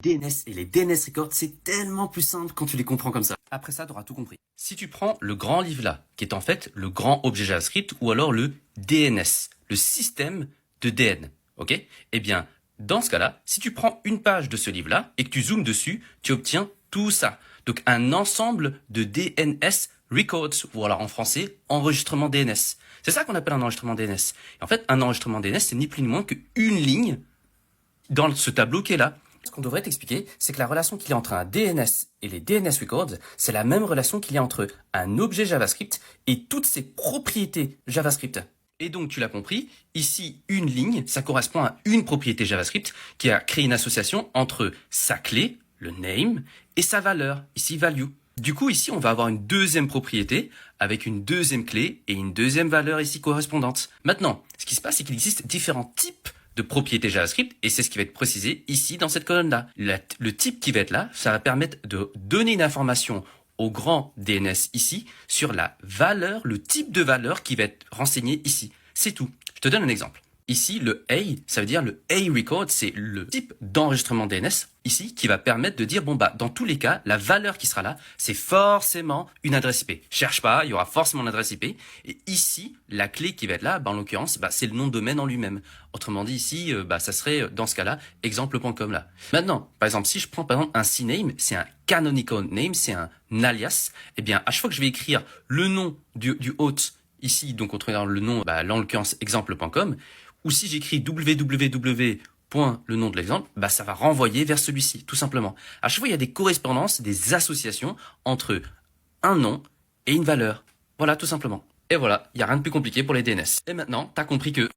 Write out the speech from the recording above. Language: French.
DNS et les DNS records, c'est tellement plus simple quand tu les comprends comme ça. Après ça, tu auras tout compris. Si tu prends le grand livre là, qui est en fait le grand objet JavaScript ou alors le DNS, le système de DN, ok? Eh bien, dans ce cas-là, si tu prends une page de ce livre-là et que tu zoomes dessus, tu obtiens tout ça. Donc un ensemble de DNS records, ou alors en français, enregistrement DNS. C'est ça qu'on appelle un enregistrement DNS. Et en fait, un enregistrement DNS, c'est ni plus ni moins qu'une ligne dans ce tableau qui est là. Ce qu'on devrait t'expliquer, c'est que la relation qu'il y a entre un DNS et les DNS records, c'est la même relation qu'il y a entre un objet JavaScript et toutes ses propriétés JavaScript. Et donc, tu l'as compris, ici, une ligne, ça correspond à une propriété JavaScript qui a créé une association entre sa clé, le name, et sa valeur, ici value. Du coup, ici, on va avoir une deuxième propriété avec une deuxième clé et une deuxième valeur ici correspondante. Maintenant, ce qui se passe, c'est qu'il existe différents types de propriétés JavaScript et c'est ce qui va être précisé ici dans cette colonne-là. Le type qui va être là, ça va permettre de donner une information au grand DNS ici sur la valeur, le type de valeur qui va être renseigné ici. C'est tout. Je te donne un exemple. Ici, le A, ça veut dire le A record, c'est le type d'enregistrement DNS ici qui va permettre de dire, bon bah, dans tous les cas, la valeur qui sera là, c'est forcément une adresse IP. Cherche pas, il y aura forcément une adresse IP. Et ici, la clé qui va être là, bah, en l'occurrence, bah, c'est le nom de domaine en lui-même. Autrement dit, ici, bah, ça serait, dans ce cas-là, exemple.com là. Maintenant, par exemple, si je prends par exemple un CNAME, c'est un canonical name, c'est un alias, eh bien, à chaque fois que je vais écrire le nom du hôte ici, donc on trouve le nom, bah, là, en l'occurrence, exemple.com, ou si j'écris www. Le nom de l'exemple, bah ça va renvoyer vers celui-ci, tout simplement. À chaque fois, il y a des correspondances, des associations entre un nom et une valeur. Voilà, tout simplement. Et voilà, il n'y a rien de plus compliqué pour les DNS. Et maintenant, tu as compris que